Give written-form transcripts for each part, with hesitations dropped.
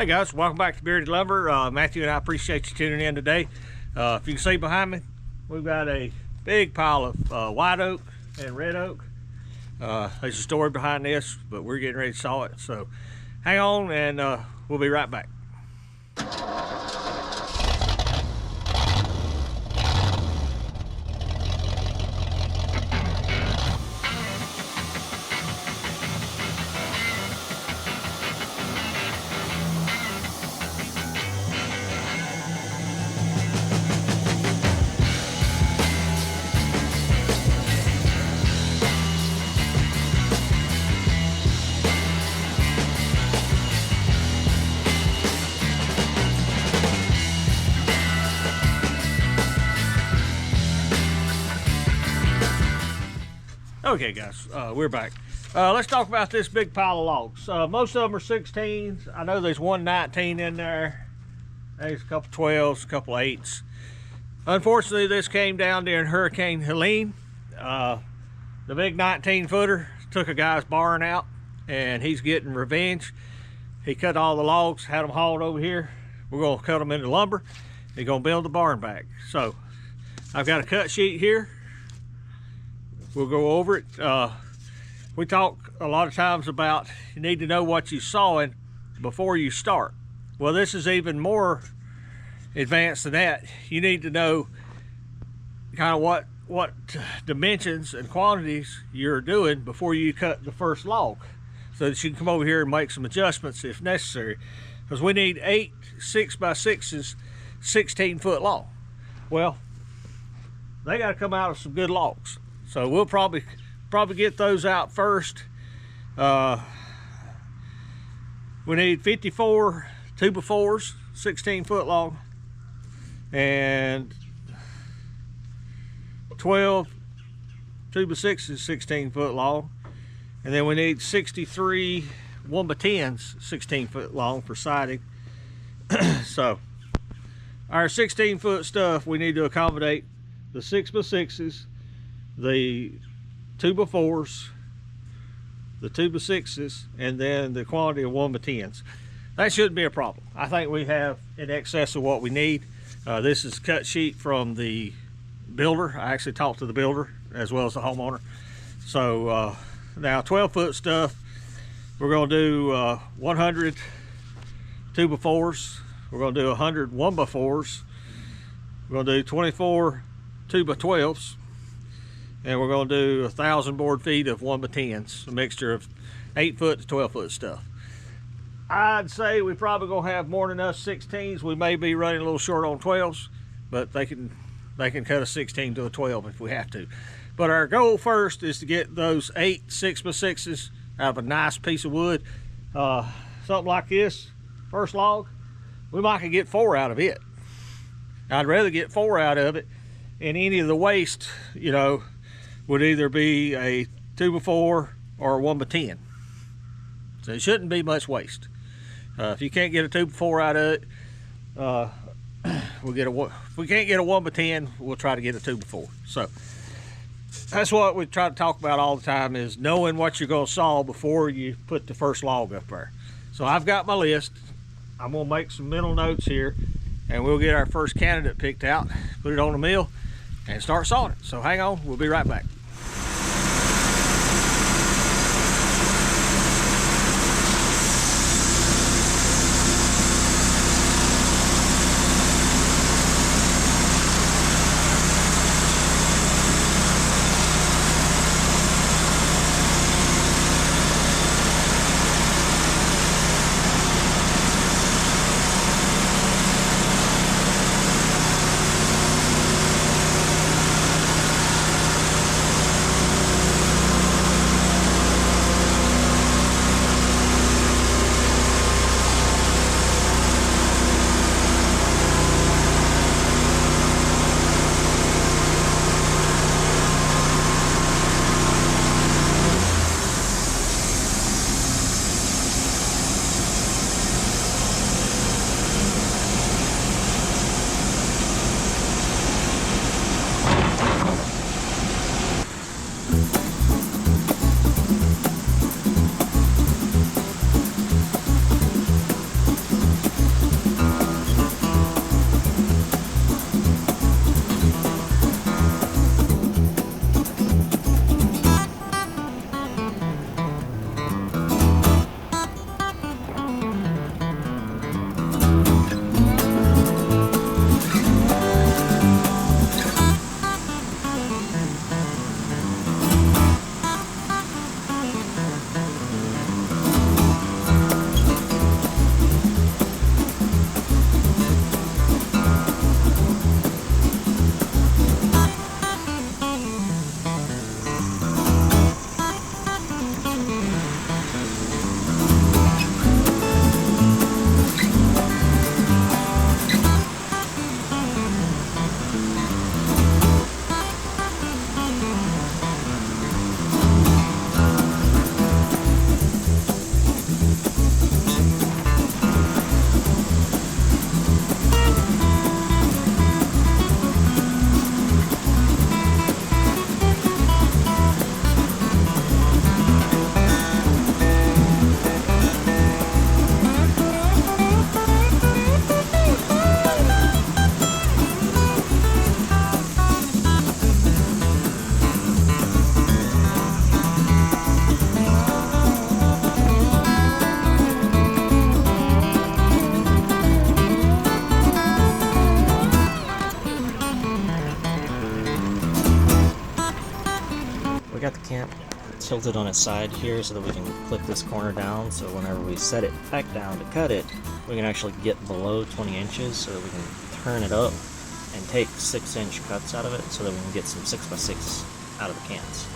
Hey guys, welcome back to Bearded Lumber. Matthew and I appreciate you tuning in today. If you can see behind me, we've got a big pile of white oak and red oak. There's a story behind this, but we're getting ready to saw it. So hang on and we'll be right back. Okay guys, we're back. Let's talk about this big pile of logs. Most of them are 16s. I know there's one 19 in there. There's a couple 12s, a couple 8s. Unfortunately, this came down during Hurricane Helene. The big 19 footer took a guy's barn out and he's getting revenge. He cut all the logs, had them hauled over here. We're gonna cut them into lumber. He's gonna build the barn back. So I've got a cut sheet here. We'll go over it. We talk a lot of times about you need to know what you're sawing before you start. Well, this is even more advanced than that. You need to know kind of what dimensions and quantities you're doing before you cut the first log, so that you can come over here and make some adjustments if necessary. Because we need 8 6x6s, 16-foot long. Well, they got to come out of some good logs. So we'll probably get those out first. We need 54 2x4s, 16-foot long, and 12 2x6s, 16-foot long, and then we need 63 1x10s, 16-foot long for siding. So our 16-foot stuff, we need to accommodate the 6x6s, the 2x4s, the 2x6s, and then the quantity of 1x10s. That shouldn't be a problem. I think we have in excess of what we need. This is a cut sheet from the builder. I actually talked to the builder as well as the homeowner. So now 12-foot stuff, we're going to do 100 2x4s. We're going to do 100 1x4s. We're going to do 24 2x12s. And we're going to do 1,000 board feet of 1x10s, a mixture of 8-foot to 12-foot stuff. I'd say we probably gonna have more than enough 16s. We may be running a little short on 12s, but they can cut a 16 to a 12 if we have to. But our goal first is to get those 8 6x6s out of a nice piece of wood. Something like this, first log, we might can get 4 out of it. I'd rather get 4 out of it, and any of the waste, you know, would either be a 2x4 or a 1x10. So it shouldn't be much waste. If you can't get a 2x4 out of it, if we can't get a 1x10, we'll try to get a 2x4. So that's what we try to talk about all the time, is knowing what you're going to saw before you put the first log up there. So I've got my list. I'm going to make some mental notes here, and we'll get our first candidate picked out, put it on the mill, and start sawing it. So hang on, we'll be right back. tilted on its side here so that we can clip this corner down, so whenever we set it back down to cut it, we can actually get below 20 inches so that we can turn it up and take 6-inch cuts out of it so that we can get some 6x6 out of the cans.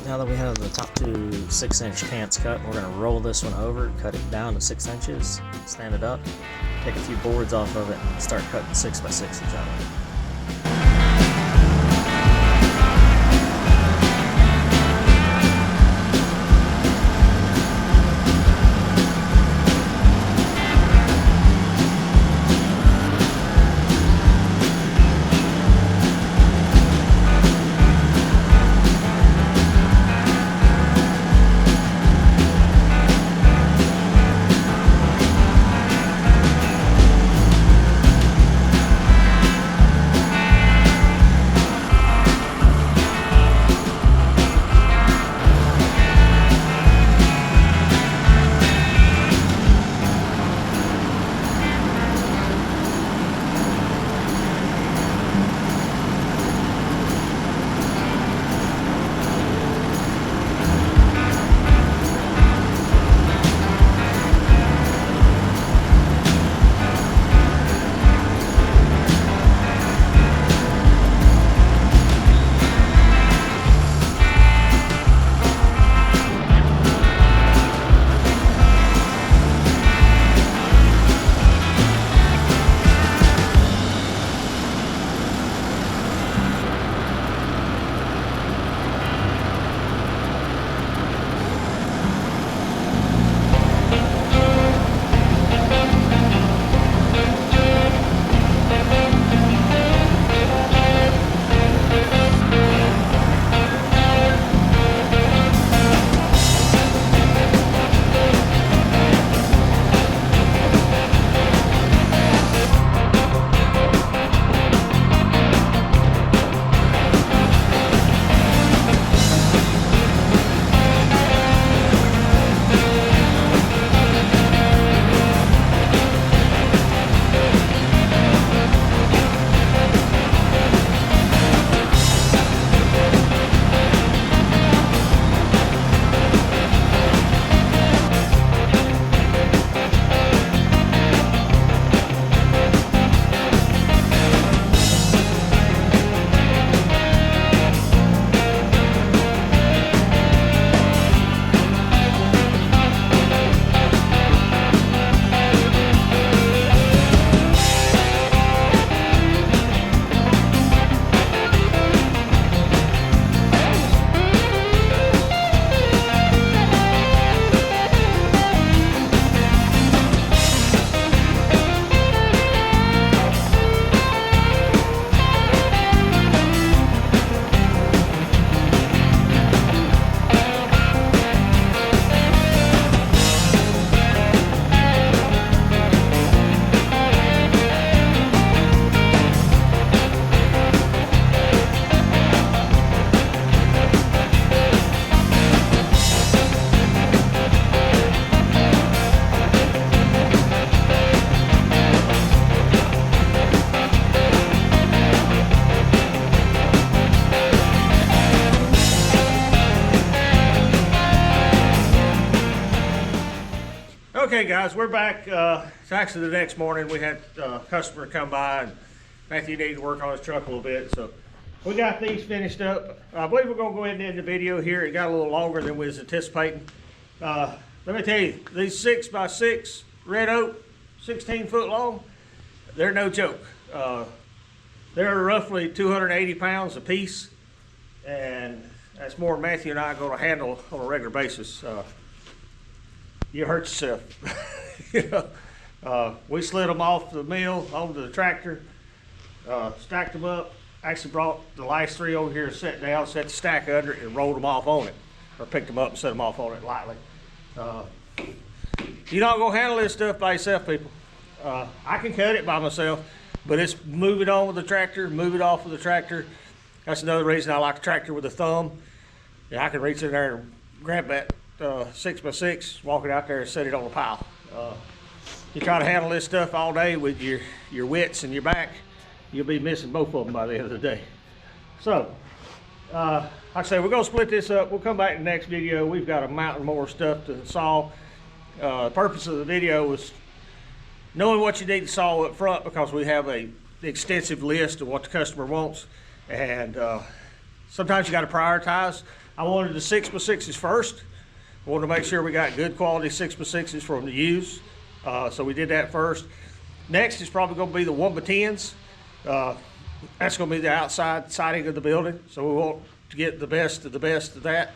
Now that we have the top two 6-inch cants cut, we're going to roll this one over, cut it down to 6 inches, stand it up, take a few boards off of it, and start cutting 6x6s out of it. Okay guys, we're back. It's actually the next morning. We had a customer come by and Matthew needed to work on his truck a little bit. So we got these finished up. I believe we're gonna go ahead and end the video here. It got a little longer than we was anticipating. Let me tell you, these 6x6 red oak, 16 foot long, they're no joke. They're roughly 280 pounds a piece, and that's more than Matthew and I are gonna handle on a regular basis. You hurt yourself. You know, we slid them off the mill onto the tractor, stacked them up. Actually brought the last three over here, set down, set the stack under it, and rolled them off on it, or picked them up and set them off on it lightly. You're not gonna handle this stuff by yourself, people. I can cut it by myself, but it's move it on with the tractor, move it off with the tractor. That's another reason I like the tractor with a thumb. Yeah, I can reach in there and grab that 6x6, walk it out there and set it on a pile. You try to handle this stuff all day with your wits and your back, you'll be missing both of them by the end of the day. So, like I say, we're gonna split this up. We'll come back in the next video. We've got a mountain more stuff to saw. The purpose of the video was knowing what you need to saw up front, because we have an extensive list of what the customer wants, and sometimes you got to prioritize. I wanted the 6x6s first. I wanted to make sure we got good quality 6x6s for them to use, so we did that first. Next is probably going to be the 1x10s. That's going to be the outside siding of the building, so we want to get the best of that,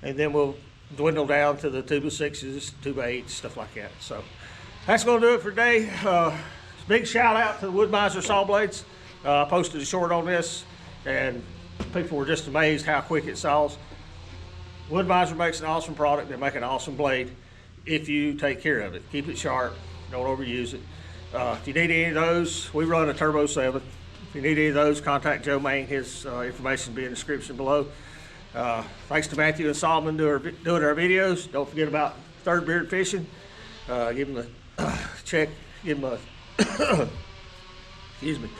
and then we'll dwindle down to the 2x6s, 2x8s, stuff like that. So that's going to do it for today. Big shout out to the Wood-Mizer saw blades. I posted a short on this, and people were just amazed how quick it saws. Wood-Mizer makes an awesome product. They make an awesome blade if you take care of it. Keep it sharp, don't overuse it. If you need any of those, we run a Turbo 7. If you need any of those, contact Joe Main. His information will be in the description below. Thanks to Matthew and Solomon doing our videos. Don't forget about Third Beard Fishing. Give him a check, give him a excuse me.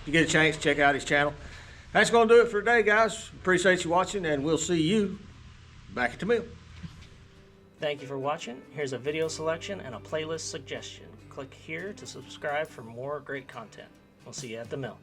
If you get a chance, check out his channel. That's going to do it for today, guys. Appreciate you watching, and we'll see you back at the mill. Thank you for watching. Here's a video selection and a playlist suggestion. Click here to subscribe for more great content. We'll see you at the mill.